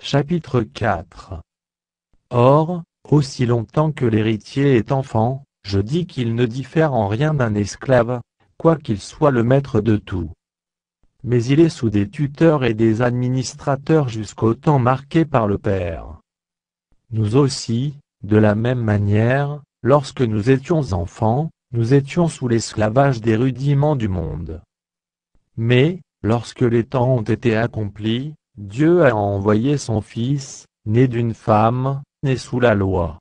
Chapitre 4. Or, aussi longtemps que l'héritier est enfant, je dis qu'il ne diffère en rien d'un esclave, quoiqu'il soit le maître de tout. Mais il est sous des tuteurs et des administrateurs jusqu'au temps marqué par le Père. Nous aussi, de la même manière, lorsque nous étions enfants, nous étions sous l'esclavage des rudiments du monde. Mais, lorsque les temps ont été accomplis, Dieu a envoyé son Fils, né d'une femme, né sous la loi,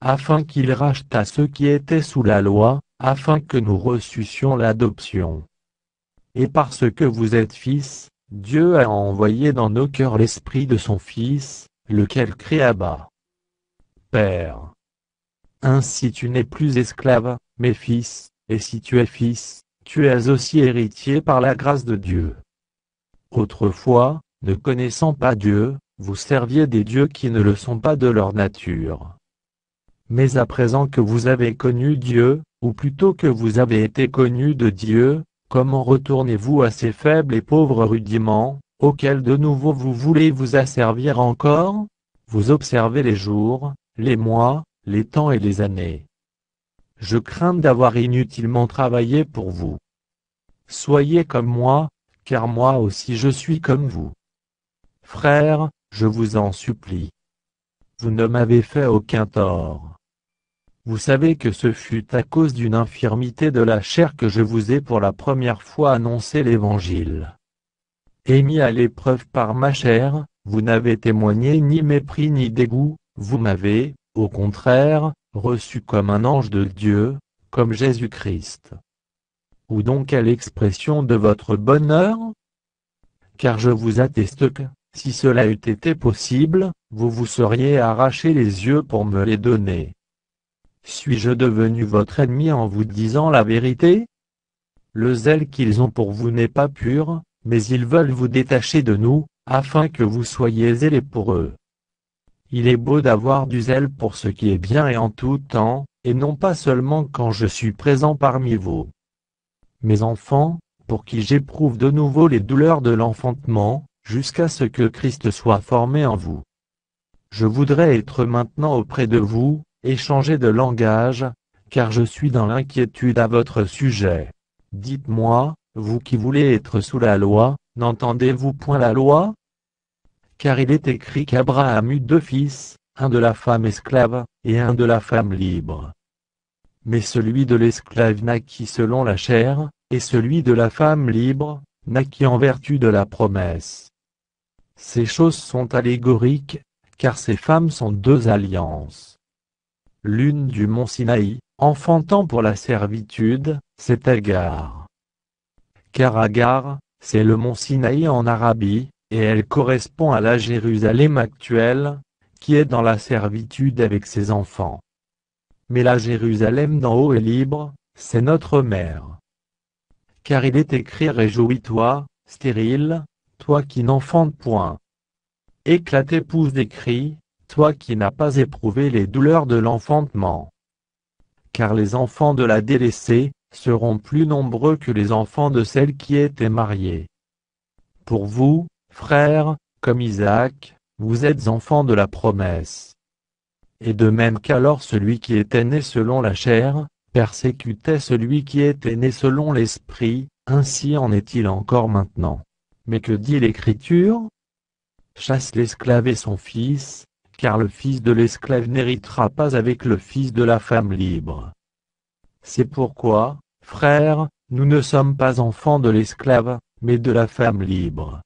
afin qu'il rachetât ceux qui étaient sous la loi, afin que nous reçussions l'adoption. Et parce que vous êtes fils, Dieu a envoyé dans nos cœurs l'Esprit de son Fils, lequel crie Abba, Père. Ainsi tu n'es plus esclave, mais fils, et si tu es fils, tu es aussi héritier par la grâce de Dieu. Autrefois, ne connaissant pas Dieu, vous serviez des dieux qui ne le sont pas de leur nature. Mais à présent que vous avez connu Dieu, ou plutôt que vous avez été connus de Dieu, comment retournez-vous à ces faibles et pauvres rudiments, auxquels de nouveau vous voulez vous asservir encore? Vous observez les jours, les mois, les temps et les années. Je crains d'avoir inutilement travaillé pour vous. Soyez comme moi, car moi aussi je suis comme vous. Frères, je vous en supplie. Vous ne m'avez fait aucun tort. Vous savez que ce fut à cause d'une infirmité de la chair que je vous ai pour la première fois annoncé l'Évangile. Et mis à l'épreuve par ma chair, vous n'avez témoigné ni mépris ni dégoût, vous m'avez, au contraire, reçu comme un ange de Dieu, comme Jésus-Christ. Où donc est l'expression de votre bonheur? Car je vous atteste que, si cela eût été possible, vous vous seriez arraché les yeux pour me les donner. Suis-je devenu votre ennemi en vous disant la vérité? Le zèle qu'ils ont pour vous n'est pas pur, mais ils veulent vous détacher de nous, afin que vous soyez zélés pour eux. Il est beau d'avoir du zèle pour ce qui est bien et en tout temps, et non pas seulement quand je suis présent parmi vous. Mes enfants, pour qui j'éprouve de nouveau les douleurs de l'enfantement, jusqu'à ce que Christ soit formé en vous. Je voudrais être maintenant auprès de vous, et changer de langage, car je suis dans l'inquiétude à votre sujet. Dites-moi, vous qui voulez être sous la loi, n'entendez-vous point la loi? Car il est écrit qu'Abraham eut 2 fils, un de la femme esclave, et un de la femme libre. Mais celui de l'esclave naquit selon la chair, et celui de la femme libre, naquit en vertu de la promesse. Ces choses sont allégoriques, car ces femmes sont 2 alliances. L'une du mont Sinaï, enfantant pour la servitude, c'est Agar. Car Agar, c'est le mont Sinaï en Arabie, et elle correspond à la Jérusalem actuelle, qui est dans la servitude avec ses enfants. Mais la Jérusalem d'en haut est libre, c'est notre mère. Car il est écrit: réjouis-toi, stérile, toi qui n'enfantes point. Éclate épouse des cris, toi qui n'as pas éprouvé les douleurs de l'enfantement. Car les enfants de la délaissée seront plus nombreux que les enfants de celle qui était mariée. Pour vous, frères, comme Isaac, vous êtes enfants de la promesse. Et de même qu'alors celui qui était né selon la chair, persécutait celui qui était né selon l'esprit, ainsi en est-il encore maintenant. Mais que dit l'Écriture? Chasse l'esclave et son fils, car le fils de l'esclave n'héritera pas avec le fils de la femme libre. C'est pourquoi, frères, nous ne sommes pas enfants de l'esclave, mais de la femme libre.